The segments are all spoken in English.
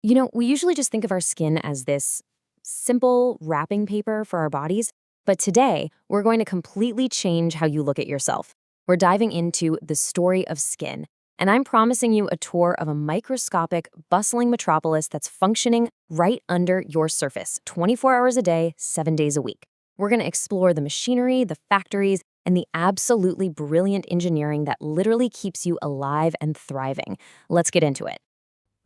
We usually just think of our skin as this simple wrapping paper for our bodies, but today we're going to completely change how you look at yourself. We're diving into the story of skin, and I'm promising you a tour of a microscopic, bustling metropolis that's functioning right under your surface, 24 hours a day, 7 days a week. We're going to explore the machinery, the factories, and the absolutely brilliant engineering that literally keeps you alive and thriving. Let's get into it.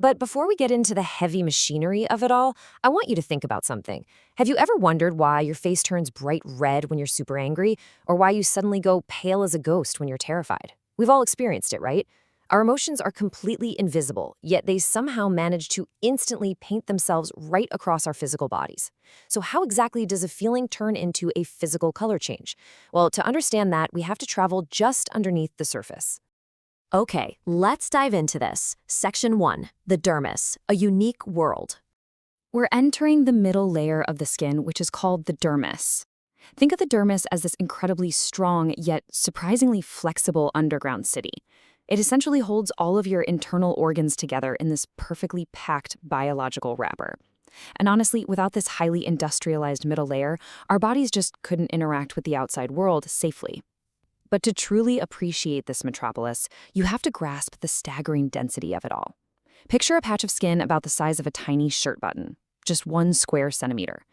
But before we get into the heavy machinery of it all, I want you to think about something. Have you ever wondered why your face turns bright red when you're super angry, or why you suddenly go pale as a ghost when you're terrified? We've all experienced it, right? Our emotions are completely invisible, yet they somehow manage to instantly paint themselves right across our physical bodies. So how exactly does a feeling turn into a physical color change? Well, to understand that, we have to travel just underneath the surface. Okay, let's dive into this. Section 1, the dermis, a unique world. We're entering the middle layer of the skin, which is called the dermis. Think of the dermis as this incredibly strong yet surprisingly flexible underground city. It essentially holds all of your internal organs together in this perfectly packed biological wrapper. And honestly, without this highly industrialized middle layer, our bodies just couldn't interact with the outside world safely. But to truly appreciate this metropolis, you have to grasp the staggering density of it all. Picture a patch of skin about the size of a tiny shirt button, just 1 square centimeter.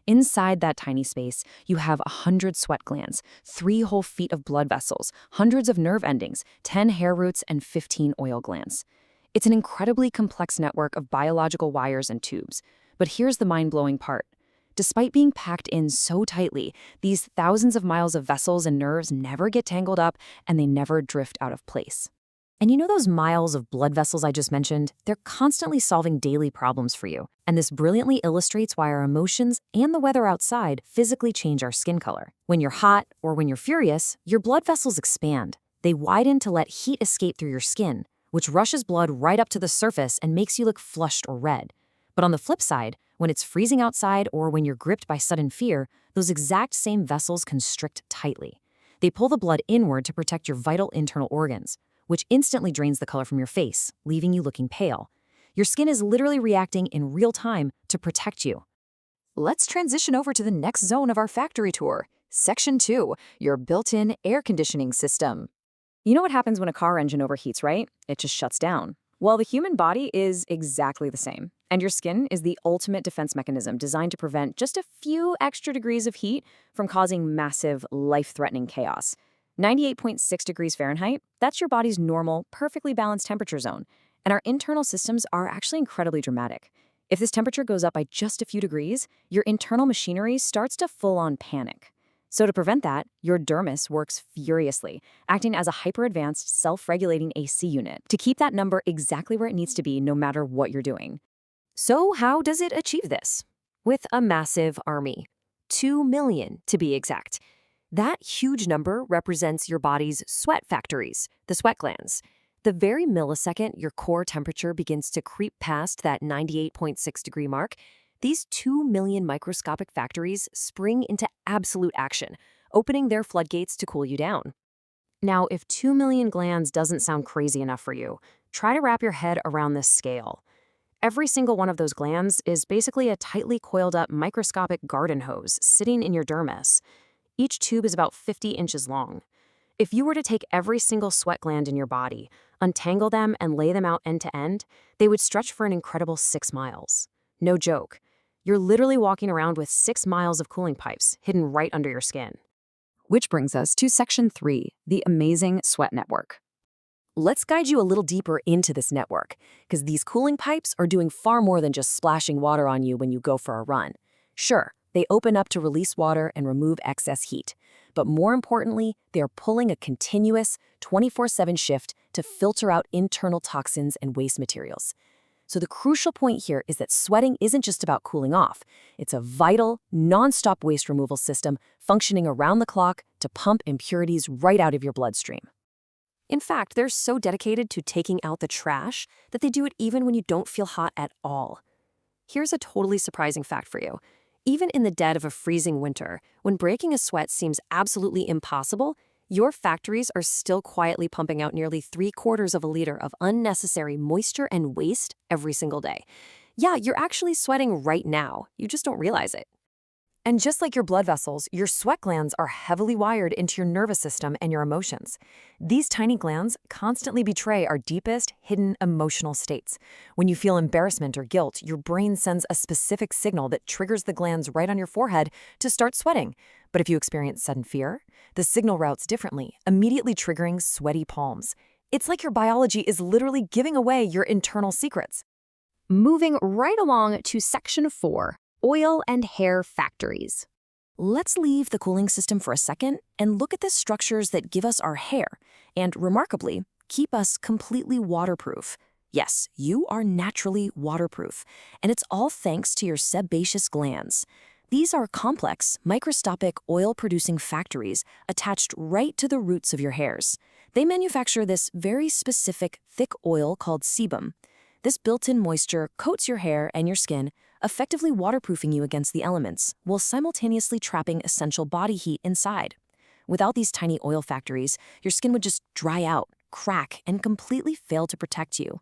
Inside that tiny space, you have 100 sweat glands, 3 whole feet of blood vessels, hundreds of nerve endings, 10 hair roots, and 15 oil glands. It's an incredibly complex network of biological wires and tubes. But here's the mind-blowing part. Despite being packed in so tightly, these thousands of miles of vessels and nerves never get tangled up, and they never drift out of place. And you know those miles of blood vessels I just mentioned? They're constantly solving daily problems for you. And this brilliantly illustrates why our emotions and the weather outside physically change our skin color. When you're hot or when you're furious, your blood vessels expand. They widen to let heat escape through your skin, which rushes blood right up to the surface and makes you look flushed or red. But on the flip side, when it's freezing outside or when you're gripped by sudden fear, those exact same vessels constrict tightly. They pull the blood inward to protect your vital internal organs, which instantly drains the color from your face, leaving you looking pale. Your skin is literally reacting in real time to protect you. Let's transition over to the next zone of our factory tour, Section 2, your built-in air conditioning system. You know what happens when a car engine overheats, right? It just shuts down. Well, the human body is exactly the same, and your skin is the ultimate defense mechanism designed to prevent just a few extra degrees of heat from causing massive, life-threatening chaos. 98.6 degrees Fahrenheit, that's your body's normal, perfectly balanced temperature zone, and our internal systems are actually incredibly dramatic. If this temperature goes up by just a few degrees, your internal machinery starts to full-on panic. So to prevent that, your dermis works furiously, acting as a hyper-advanced, self-regulating AC unit to keep that number exactly where it needs to be no matter what you're doing. So how does it achieve this? With a massive army. 2 million, to be exact. That huge number represents your body's sweat factories, the sweat glands. The very millisecond your core temperature begins to creep past that 98.6-degree mark, these 2 million microscopic factories spring into absolute action, opening their floodgates to cool you down. Now, if 2 million glands doesn't sound crazy enough for you, try to wrap your head around this scale. Every single one of those glands is basically a tightly coiled up microscopic garden hose sitting in your dermis. Each tube is about 50 inches long. If you were to take every single sweat gland in your body, untangle them, and lay them out end to end, they would stretch for an incredible 6 miles. No joke. You're literally walking around with 6 miles of cooling pipes hidden right under your skin. Which brings us to Section 3, the amazing sweat network. Let's guide you a little deeper into this network, because these cooling pipes are doing far more than just splashing water on you when you go for a run. Sure, they open up to release water and remove excess heat, but more importantly, they are pulling a continuous 24/7 shift to filter out internal toxins and waste materials. So the crucial point here is that sweating isn't just about cooling off. It's a vital, non-stop waste removal system functioning around the clock to pump impurities right out of your bloodstream. In fact, they're so dedicated to taking out the trash that they do it even when you don't feel hot at all. Here's a totally surprising fact for you. Even in the dead of a freezing winter, when breaking a sweat seems absolutely impossible, your factories are still quietly pumping out nearly 3/4 of a liter of unnecessary moisture and waste every single day. Yeah, you're actually sweating right now. You just don't realize it. And just like your blood vessels, your sweat glands are heavily wired into your nervous system and your emotions. These tiny glands constantly betray our deepest, hidden emotional states. When you feel embarrassment or guilt, your brain sends a specific signal that triggers the glands right on your forehead to start sweating. But if you experience sudden fear, the signal routes differently, immediately triggering sweaty palms. It's like your biology is literally giving away your internal secrets. Moving right along to Section 4, Oil and Hair Factories. Let's leave the cooling system for a second and look at the structures that give us our hair and, remarkably, keep us completely waterproof. Yes, you are naturally waterproof, and it's all thanks to your sebaceous glands. These are complex, microscopic oil-producing factories attached right to the roots of your hairs. They manufacture this very specific, thick oil called sebum. This built-in moisture coats your hair and your skin, effectively waterproofing you against the elements, while simultaneously trapping essential body heat inside. Without these tiny oil factories, your skin would just dry out, crack, and completely fail to protect you.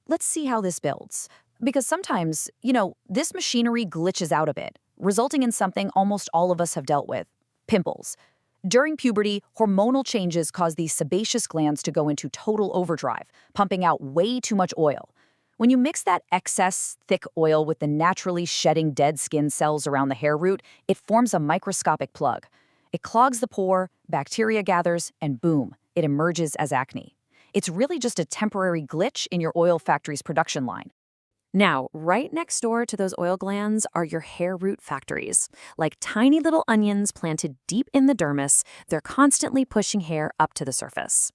Let's see how this builds. Because sometimes, this machinery glitches out a bit, resulting in something almost all of us have dealt with: pimples. During puberty, hormonal changes cause these sebaceous glands to go into total overdrive, pumping out way too much oil. When you mix that excess thick oil with the naturally shedding dead skin cells around the hair root, it forms a microscopic plug. It clogs the pore, bacteria gathers, and boom, it emerges as acne. It's really just a temporary glitch in your oil factory's production line. Now, right next door to those oil glands are your hair root factories. Like tiny little onions planted deep in the dermis, they're constantly pushing hair up to the surface.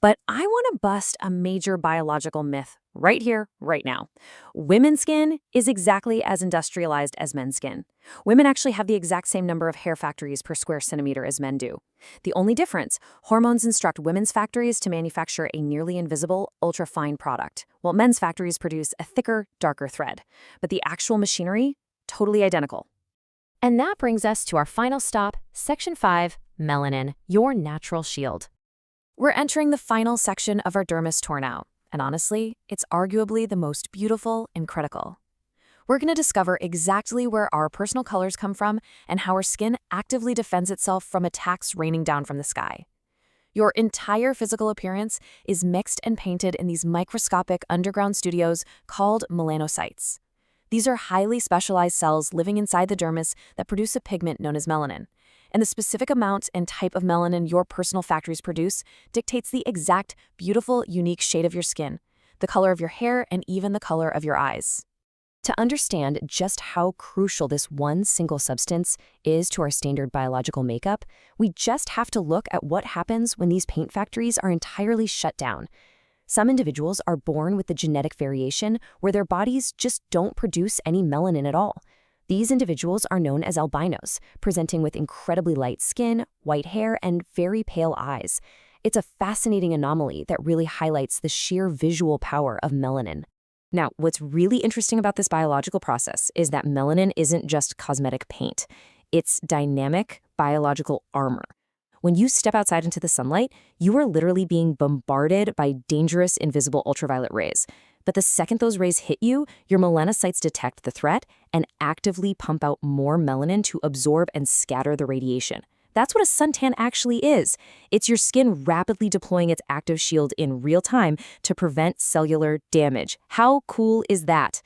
But I want to bust a major biological myth right here, right now. Women's skin is exactly as industrialized as men's skin. Women actually have the exact same number of hair factories per square centimeter as men do. The only difference, hormones instruct women's factories to manufacture a nearly invisible, ultra-fine product, while men's factories produce a thicker, darker thread. But the actual machinery, totally identical. And that brings us to our final stop, Section 5, Melanin, your natural shield. We're entering the final section of our dermis torn out, and honestly, it's arguably the most beautiful and critical. We're going to discover exactly where our personal colors come from and how our skin actively defends itself from attacks raining down from the sky. Your entire physical appearance is mixed and painted in these microscopic underground studios called melanocytes. These are highly specialized cells living inside the dermis that produce a pigment known as melanin. And the specific amount and type of melanin your personal factories produce dictates the exact, beautiful, unique shade of your skin, the color of your hair, and even the color of your eyes. To understand just how crucial this one single substance is to our standard biological makeup, we just have to look at what happens when these paint factories are entirely shut down. Some individuals are born with the genetic variation where their bodies just don't produce any melanin at all. These individuals are known as albinos, presenting with incredibly light skin, white hair, and very pale eyes. It's a fascinating anomaly that really highlights the sheer visual power of melanin. Now, what's really interesting about this biological process is that melanin isn't just cosmetic paint. It's dynamic biological armor. When you step outside into the sunlight, you are literally being bombarded by dangerous invisible ultraviolet rays. But the second those rays hit you, your melanocytes detect the threat and actively pump out more melanin to absorb and scatter the radiation. That's what a suntan actually is. It's your skin rapidly deploying its active shield in real time to prevent cellular damage. How cool is that?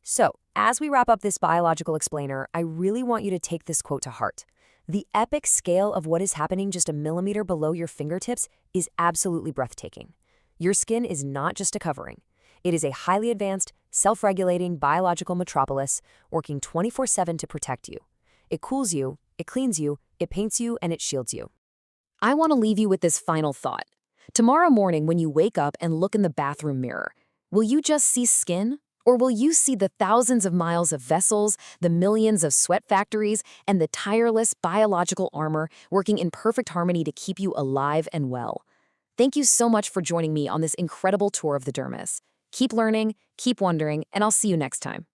So, as we wrap up this biological explainer, I really want you to take this quote to heart. The epic scale of what is happening just a millimeter below your fingertips is absolutely breathtaking. Your skin is not just a covering. It is a highly advanced, self-regulating biological metropolis working 24/7 to protect you. It cools you, it cleans you, it paints you, and it shields you. I want to leave you with this final thought. Tomorrow morning when you wake up and look in the bathroom mirror, will you just see skin? Or will you see the thousands of miles of vessels, the millions of sweat factories, and the tireless biological armor working in perfect harmony to keep you alive and well? Thank you so much for joining me on this incredible tour of the dermis. Keep learning, keep wondering, and I'll see you next time.